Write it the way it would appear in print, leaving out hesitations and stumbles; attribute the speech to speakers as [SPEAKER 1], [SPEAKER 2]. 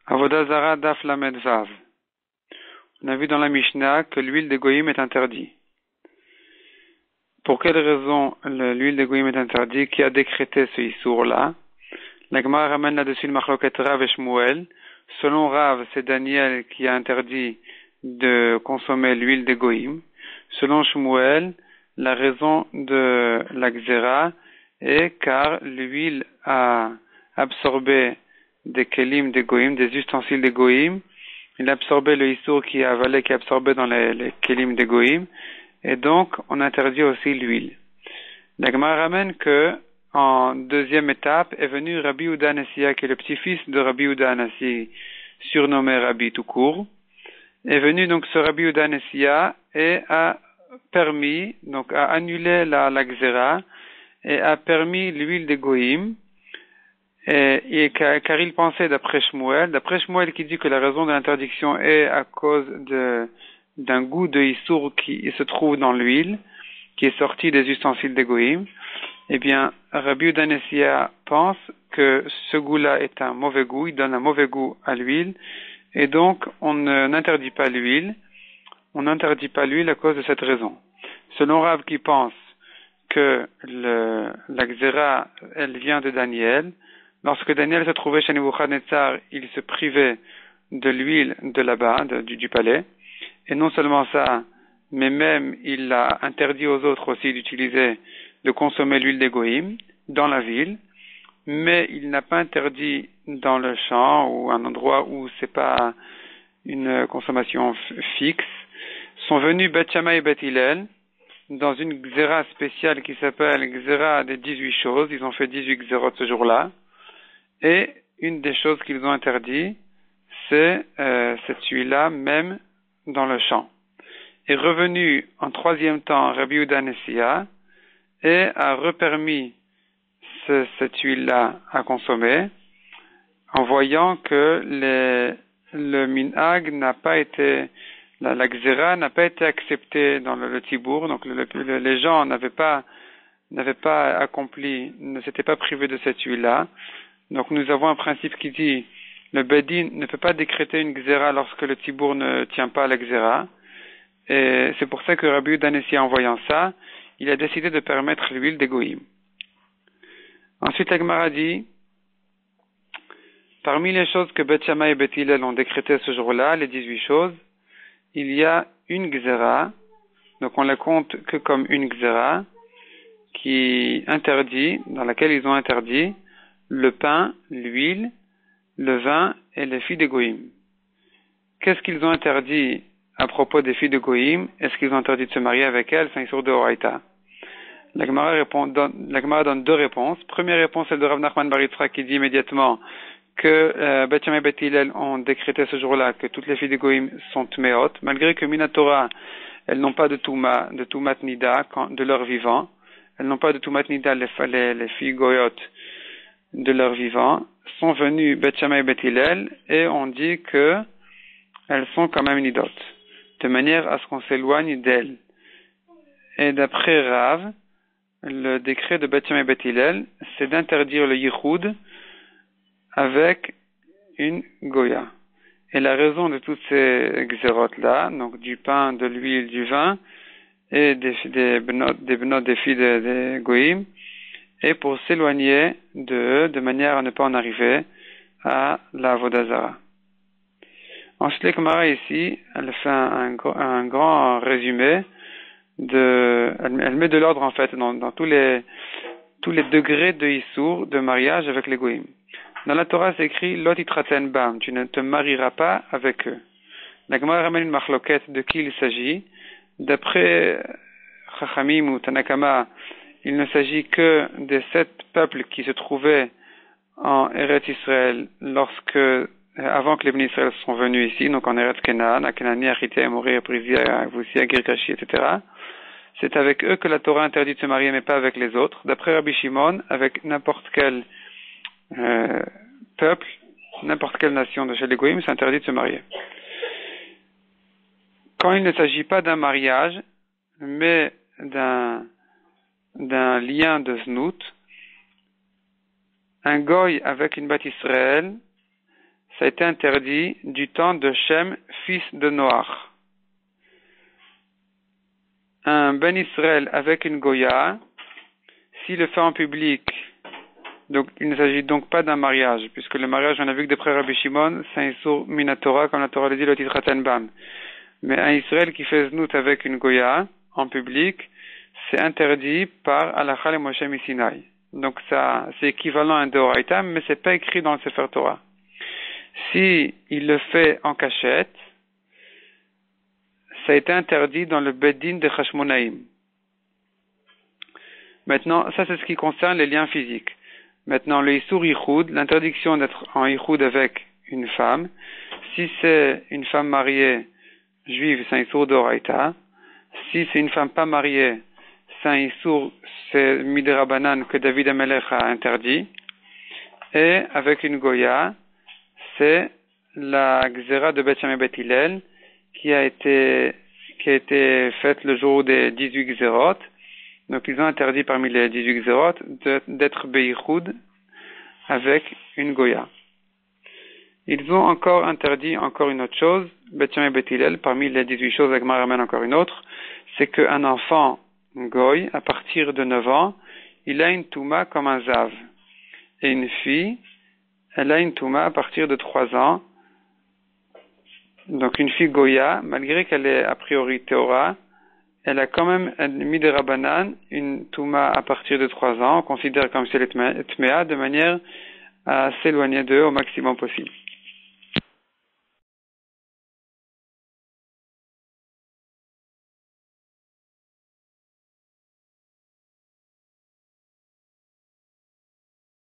[SPEAKER 1] Avodah Zara Daf Lamed Vav. On a vu dans la Mishnah que l'huile de goïm est interdite. Pour quelle raison l'huile de goïm est interdite? Qui a décrété ce issour-là? La Gemara ramène là-dessus le machloket Rav et Shmuel. Selon Rav, c'est Daniel qui a interdit de consommer l'huile de goïm. Selon Shmuel, la raison de la xéra est car l'huile a absorbé des kelim de goïm, des ustensiles de goïm. Il a absorbé le issour qui est avalé, qui est absorbé dans les kelim de goïm. Et donc, on interdit aussi l'huile. La Gemara ramène que, en deuxième étape, est venu Rabbi Yehuda Hanassi, qui est le petit-fils de Rabbi Yehuda Hanassi, surnommé Rabbi tout court. Est venu donc ce Rabbi Yehuda Hanassi et a permis, donc a annulé la xéra et a permis l'huile de goïm. Car il pensait d'après Shmuel qui dit que la raison de l'interdiction est à cause d'un goût de issour qui se trouve dans l'huile, qui est sorti des ustensiles de goïm. Eh bien, Rabbi Yehuda Hanassi pense que ce goût-là est un mauvais goût, il donne un mauvais goût à l'huile, et donc on n'interdit pas l'huile. On n'interdit pas l'huile à cause de cette raison. Selon Rav qui pense que la xéra, elle vient de Daniel, lorsque Daniel se trouvait chez Nebuchadnezzar, il se privait de l'huile de là-bas, du palais. Et non seulement ça, mais même il a interdit aux autres aussi de consommer l'huile des goïm dans la ville. Mais il n'a pas interdit dans le champ ou un endroit où c'est pas une consommation fixe. Sont venus Beth Shammai et Beth Hillel dans une xéra spéciale qui s'appelle xéra des 18 choses. Ils ont fait 18 xérot ce jour-là. Et une des choses qu'ils ont interdit, c'est cette huile-là, même dans le champ. Est revenu en troisième temps Rabbi Yehuda Hanassi et a repermis cette huile-là à consommer, en voyant que le minhag n'a pas été, la xéra n'a pas été acceptée dans le tibour, donc les gens n'avaient pas accompli, ne s'étaient pas privés de cette huile-là. Donc nous avons un principe qui dit le Bedin ne peut pas décréter une xéra lorsque le tibour ne tient pas à la xéra. Et c'est pour ça que Rabbi Yehuda Hanassi, en voyant ça, il a décidé de permettre l'huile des goïm. Ensuite, la Gemara dit, parmi les choses que Beth Shammai et Beth Hillel ont décrétées ce jour-là, les 18 choses, il y a une xéra, donc on la compte que comme une xéra, dans laquelle ils ont interdit le pain, l'huile, le vin et les filles de goïm. Qu'est-ce qu'ils ont interdit à propos des filles de goïm? Est-ce qu'ils ont interdit de se marier avec elles? C'est un issour de Horaïta. La Gemara donne deux réponses. Première réponse, celle de Rav Nachman bar Yitzchak qui dit immédiatement que Beth Shammai et Beth Hillel ont décrété ce jour-là que toutes les filles de goïm sont tmeot, malgré que Minatora, elles n'ont pas de tumat nida de leur vivant. Elles n'ont pas de tumat nida, les filles goyot de leur vivant, sont venues Beth Shammai et Beth Hillel et on dit que elles sont quand même nidot, de manière à ce qu'on s'éloigne d'elles. Et d'après Rav, le décret de Beth Shammai et Beth Hillel, c'est d'interdire le yichud avec une goya. Et la raison de toutes ces xérotes-là, donc du pain, de l'huile, du vin, et des benot, des filles des goïm, est pour s'éloigner d'eux, de manière à ne pas en arriver à la Avodah Zara. Ensuite, la Gemara ici, elle fait un grand résumé elle met de l'ordre en fait dans tous les degrés de issour, de mariage avec les goïm. Dans la Torah, c'est écrit Lot itraten bam, tu ne te marieras pas avec eux. La Gemara ramène une machloquette de qui il s'agit. D'après Chachamim ou Tanakama, il ne s'agit que des 7 peuples qui se trouvaient en Eretz Israël avant que les Bnei Israël sont venus ici, donc en Eretz Kenaan, à Kenani, à Chité, à Mori, à Prisi, à Voussi, à Girgashi, etc. C'est avec eux que la Torah interdit de se marier, mais pas avec les autres. D'après Rabbi Shimon, avec n'importe quel peuple, n'importe quelle nation de chez les Goïm, c'est interdit de se marier. Quand il ne s'agit pas d'un mariage, mais d'un lien de znout, un goy avec une bat Israël, ça a été interdit du temps de Shem, fils de Noach. Un Ben Israël avec une Goya, s'il le fait en public, donc il ne s'agit donc pas d'un mariage, puisque le mariage, on a vu que d'après Rabbi Shimon, c'est un Isur Minatora, comme la Torah le dit, le titre Bam. Mais un Israël qui fait znout avec une Goya, en public, c'est interdit par Halakha le Moshe Sinai. Donc ça, c'est équivalent à un Deoraita, mais c'est pas écrit dans le Sefer Torah. Si il le fait en cachette, ça a été interdit dans le Beddin de Chashmonaïm. Maintenant, ça c'est ce qui concerne les liens physiques. Maintenant, le Isur Yichud, l'interdiction d'être en Yichud avec une femme, si c'est une femme mariée juive, c'est un Isur d'Oraita. Si c'est une femme pas mariée, c'est un Isur, c'est Midirabanan que David Amelech a interdit. Et avec une Goya, c'est la Gzera de Beth Shammai Beth Hillel qui a été faite le jour des 18 Gzerot. Donc ils ont interdit parmi les 18 Gzerot d'être Beichoud avec une Goya. Ils ont encore interdit encore une autre chose, Beth Shammai Beth Hillel, parmi les 18 choses, Agmar ramène encore une autre, c'est qu'un enfant Goy, à partir de 9 ans, il a une Touma comme un Zav. Et une fille, elle a une Touma à partir de 3 ans. Donc une fille Goya, malgré qu'elle est a priori Théora, elle a quand même mis des Rabanan, une Touma à partir de 3 ans, on considère comme si elle est Tméa, de manière à s'éloigner d'eux au maximum possible.